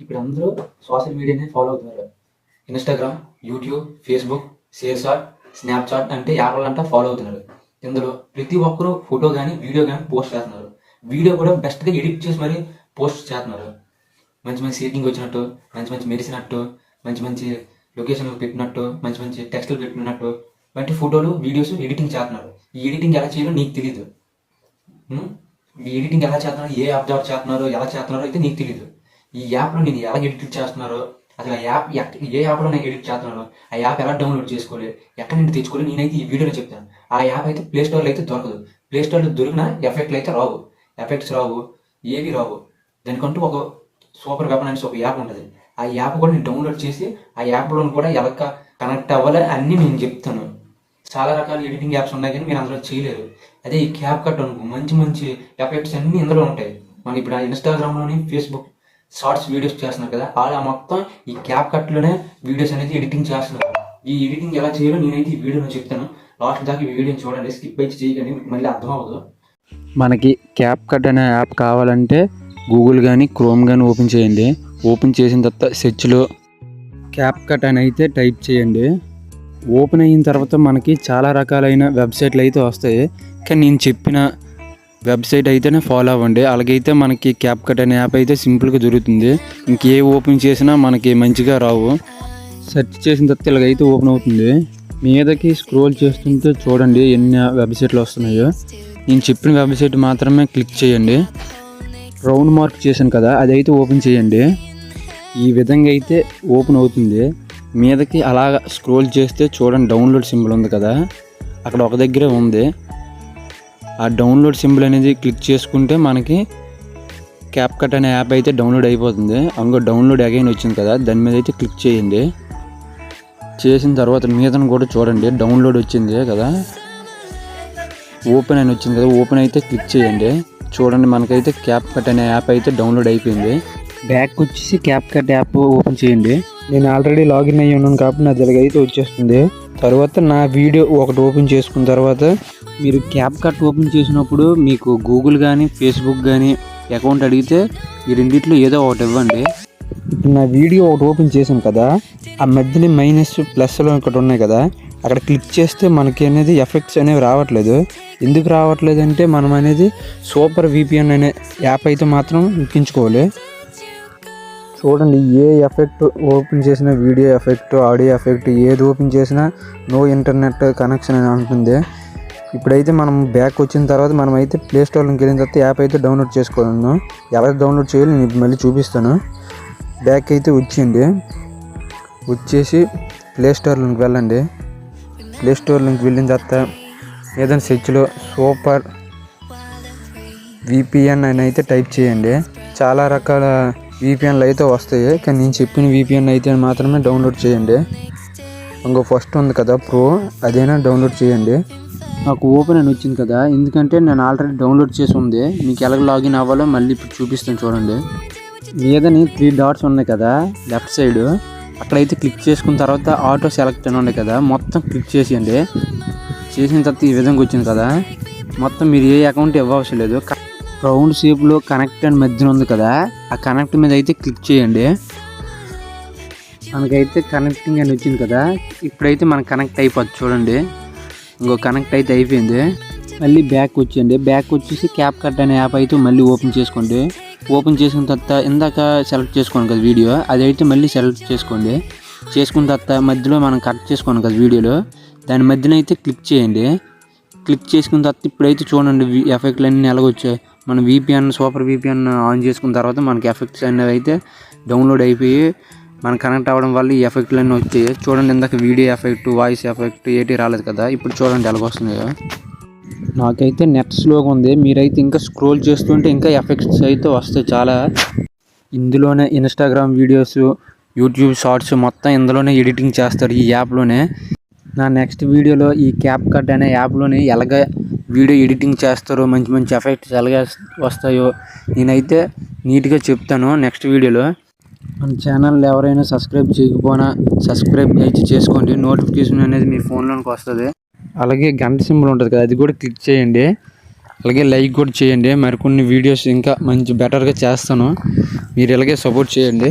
ఇప్పుడు అందరూ సోషల్ మీడియాని ఫాలో అవుతున్నారు. Instagram, YouTube, Facebook, ShareChat, Snapchat అంటే యాప్లంతా ఫాలో అవుతున్నారు. ఇందులో ప్రతి ఒక్కరూ ఫోటో కానీ వీడియో కానీ పోస్ట్ చేస్తున్నారు. వీడియో కూడా బెస్ట్గా ఎడిట్ చేసి మరీ పోస్ట్ చేస్తున్నారు. మంచి మంచి సీటింగ్ వచ్చినట్టు, మంచి మంచి మెరిసినట్టు, మంచి మంచి లొకేషన్లు పెట్టినట్టు, మంచి మంచి టెక్స్ట్లు పెట్టినట్టు వంటి ఫోటోలు వీడియోస్ ఎడిటింగ్ చేస్తున్నారు. ఈ ఎడిటింగ్ ఎలా చేయాలో నీకు తెలీదు. ఈ ఎడిటింగ్ ఎలా చేస్తున్నారో, ఏ యాప్ ద్వారా చేస్తున్నారో, ఎలా చేస్తున్నారో అయితే నీకు తెలీదు. ఈ యాప్లో నేను ఎలా ఎడిట్ చేస్తున్నారో, అసలు ఆ యాప్ ఏ యాప్లో నేను ఎడిట్ చేస్తున్నానో, ఆ యాప్ ఎలా డౌన్లోడ్ చేసుకోవాలి, ఎక్కడి నుండి తెచ్చుకోవాలి, నేనైతే ఈ వీడియోలో చెప్తాను. ఆ యాప్ అయితే ప్లేస్టోర్లో అయితే దొరకదు. ప్లేస్టోర్లో దొరికిన ఎఫెక్ట్లు అయితే రావు, ఎఫెక్ట్స్ రావు, ఏవి రావు. దానికంటూ ఒక సూపర్ వెపన్ అనేసి ఒక యాప్ ఉంటుంది. ఆ యాప్ కూడా నేను డౌన్లోడ్ చేసి ఆ యాప్లో కూడా ఎలా కనెక్ట్ అవ్వాలి అన్నీ నేను చెప్తాను. చాలా రకాల ఎడిటింగ్ యాప్స్ ఉన్నాయి కానీ మీరు అందులో చేయలేరు. అదే ఈ క్యాప్ కట్ అనుకో, మంచి మంచి ఎఫెక్ట్స్ అన్నీ ఇందులో ఉంటాయి. మనం ఇప్పుడు ఆ ఇన్స్టాగ్రామ్లోని ఫేస్బుక్ షార్ట్స్ వీడియోస్ చేస్తున్నారు కదా, అలా మొత్తం ఈ క్యాప్ కట్లోనే వీడియోస్ అనేది ఎడిటింగ్ చేస్తున్నారు. ఈ ఎడిటింగ్ ఎలా చేయాలో నేనైతే ఈ వీడియోలో చెప్తాను. లాస్ట్ దాకా ఈ వీడియోని చూడండి, స్కిప్ అయితే చేయకండి, మళ్ళీ అర్థం అవ్వదు. మనకి క్యాప్ కట్ అనే యాప్ కావాలంటే గూగుల్ కానీ క్రోమ్ కానీ ఓపెన్ చేయండి. ఓపెన్ చేసిన తర్వాత సెర్చ్లో క్యాప్ కట్ అని అయితే టైప్ చేయండి. ఓపెన్ అయిన తర్వాత మనకి చాలా రకాలైన వెబ్సైట్లు అయితే వస్తాయి, కానీ నేను చెప్పిన వెబ్సైట్ అయితేనే ఫాలో అవ్వండి. అలాగైతే మనకి క్యాప్ కట్ అనే యాప్ అయితే సింపుల్గా దొరుకుతుంది. ఇంకే ఓపెన్ చేసినా మనకి మంచిగా రావు. సెర్చ్ చేసిన తర్వాత ఇలాగైతే ఓపెన్ అవుతుంది. మీదకి స్క్రోల్ చేస్తుంటే చూడండి ఎన్ని వెబ్సైట్లు వస్తున్నాయో. నేను చెప్పిన వెబ్సైట్ మాత్రమే క్లిక్ చేయండి. రౌండ్ మార్క్ చేశాను కదా, అదైతే ఓపెన్ చేయండి. ఈ విధంగా అయితే ఓపెన్ అవుతుంది. మీదకి అలాగ స్క్రోల్ చేస్తే చూడండి డౌన్లోడ్ సింబల్ ఉంది కదా, అక్కడ ఒక దగ్గరే ఉంది. ఆ డౌన్లోడ్ సింబల్ అనేది క్లిక్ చేసుకుంటే మనకి క్యాప్ కట్ అనే యాప్ అయితే డౌన్లోడ్ అయిపోతుంది. ఇంకో డౌన్లోడ్ అగైన్ వచ్చింది కదా, దాని మీద అయితే క్లిక్ చేయండి. చేసిన తర్వాత మీదను కూడా చూడండి డౌన్లోడ్ వచ్చింది కదా, ఓపెన్ అని వచ్చింది కదా, ఓపెన్ అయితే క్లిక్ చేయండి. చూడండి మనకైతే క్యాప్ కట్ అనే యాప్ అయితే డౌన్లోడ్ అయిపోయింది. బ్యాక్ వచ్చేసి క్యాప్ కట్ యాప్ ఓపెన్ చేయండి. నేను ఆల్రెడీ లాగిన్ అయ్యి ఉన్నాను కాబట్టి నా దగ్గర అయితే వచ్చేస్తుంది. తర్వాత నా వీడియో ఒకటి ఓపెన్ చేసుకున్న తర్వాత మీరు క్యాప్ కట్ ఓపెన్ చేసినప్పుడు మీకు గూగుల్ కానీ ఫేస్బుక్ కానీ అకౌంట్ అడిగితే ఈ రెండిట్లో ఏదో ఒకటి ఇవ్వండి. ఇప్పుడు నా వీడియో ఒకటి ఓపెన్ చేశాను కదా, ఆ మధ్యలో మైనస్ ప్లస్లో ఒకటి ఉన్నాయి కదా, అక్కడ క్లిక్ చేస్తే మనకి అనేది ఎఫెక్ట్స్ అనేవి రావట్లేదు. ఎందుకు రావట్లేదు అంటే మనం అనేది సూపర్ విపిఎన్ అనే యాప్ అయితే మాత్రం ఎక్కించుకోవాలి. చూడండి ఏ ఎఫెక్ట్ ఓపెన్ చేసిన వీడియో ఎఫెక్ట్, ఆడియో ఎఫెక్ట్ ఏది ఓపెన్ చేసినా నో ఇంటర్నెట్ కనెక్షన్ అని అంటుంది. ఇప్పుడైతే మనం బ్యాక్ వచ్చిన తర్వాత మనం అయితే ప్లే స్టోర్లోకి వెళ్ళిన తర్వాత యాప్ అయితే డౌన్లోడ్ చేసుకోవాలను. ఎలా డౌన్లోడ్ చేయాలి నేను మళ్ళీ చూపిస్తాను. బ్యాక్ అయితే వచ్చింది. వచ్చేసి ప్లే స్టోర్లోకి వెళ్ళండి. ప్లే స్టోర్లోకి వెళ్ళిన తర్వాత ఏదైనా సెర్చ్లో సూపర్ విపిఎన్ అని అయితే టైప్ చేయండి. చాలా రకాల విపిఎన్లు అయితే వస్తాయి, కానీ నేను చెప్పిన విపిఎన్ అయితే మాత్రమే డౌన్లోడ్ చేయండి. ఇంకో ఫస్ట్ ఉంది కదా ప్రో, అదైనా డౌన్లోడ్ చేయండి. నాకు ఓపెన్ అని వచ్చింది కదా, ఎందుకంటే నేను ఆల్రెడీ డౌన్లోడ్ చేసి ఉంది. మీకు ఎలా లాగిన్ అవ్వాలో మళ్ళీ ఇప్పుడు చూపిస్తాను చూడండి. మీదని 3 డాట్స్ ఉన్నాయి కదా లెఫ్ట్ సైడ్, అక్కడైతే క్లిక్ చేసుకున్న తర్వాత ఆటో సెలెక్ట్ అని ఉన్నాయి కదా, మొత్తం క్లిక్ చేసేయండి. చేసిన తర్వాత ఈ విధంగా వచ్చింది కదా, మొత్తం మీరు ఏ అకౌంట్ ఇవ్వవసరం లేదు. రౌండ్ షేప్లో కనెక్ట్ అని మధ్యన ఉంది కదా, ఆ కనెక్ట్ మీద అయితే క్లిక్ చేయండి. మనకైతే కనెక్టింగ్ అని వచ్చింది కదా, ఇప్పుడైతే మనకు కనెక్ట్ అయిపోద్ది చూడండి. ఇంకో కనెక్ట్ అయితే అయిపోయింది. మళ్ళీ బ్యాక్ వచ్చేయండి. బ్యాక్ వచ్చేసి క్యాప్ కట్ అనే యాప్ అయితే మళ్ళీ ఓపెన్ చేసుకోండి. ఓపెన్ చేసిన తర్వాత ఇందాక సెలెక్ట్ చేసుకోండి కదా వీడియో, అదైతే మళ్ళీ సెలెక్ట్ చేసుకోండి. చేసుకున్న తర్వాత మధ్యలో మనం కట్ చేసుకోండి కదా వీడియోలో, దాని మధ్యన అయితే క్లిక్ చేయండి. క్లిక్ చేసుకున్న తర్వాత ఇప్పుడైతే చూడండి ఎఫెక్ట్లు అన్నీ ఎలాగొచ్చాయి. మనం సూపర్ విపిఎన్ ఆన్ చేసుకున్న తర్వాత మనకి ఎఫెక్ట్స్ అనేవి అయితే డౌన్లోడ్ అయిపోయి మనం కనెక్ట్ అవ్వడం వల్ల ఈ ఎఫెక్ట్లు అన్నీ వచ్చాయి. చూడండి ఇందాక వీడియో ఎఫెక్ట్, వాయిస్ ఎఫెక్ట్ ఏటి రాలేదు కదా, ఇప్పుడు చూడండి ఎలాగొస్తున్నాయో. నాకైతే నెట్ స్లోగా ఉంది, మీరైతే ఇంకా స్క్రోల్ చేస్తుంటే ఇంకా ఎఫెక్ట్స్ అయితే వస్తాయి చాలా. ఇందులోనే ఇన్స్టాగ్రామ్ వీడియోస్, యూట్యూబ్ షార్ట్స్ మొత్తం ఇందులోనే ఎడిటింగ్ చేస్తారు ఈ యాప్లోనే. నా నెక్స్ట్ వీడియోలో ఈ క్యాప్ కట్ అనే యాప్లోనే ఎలాగ వీడియో ఎడిటింగ్ చేస్తారో, మంచి మంచి ఎఫెక్ట్స్ ఎలాగ వస్తాయో నేనైతే నీట్గా చెప్తాను నెక్స్ట్ వీడియోలో. మన ఛానల్ ఎవరైనా సబ్స్క్రైబ్ చేయకపోయినా సబ్స్క్రైబ్ అయితే చేసుకోండి. నోటిఫికేషన్ అనేది మీ ఫోన్లోకి వస్తుంది. అలాగే గంట సింబల్ ఉంటుంది కదా, అది కూడా క్లిక్ చేయండి. అలాగే లైక్ కూడా చేయండి. మరికొన్ని వీడియోస్ ఇంకా మంచి బెటర్గా చేస్తాను, మీరు ఇలాగే సపోర్ట్ చేయండి.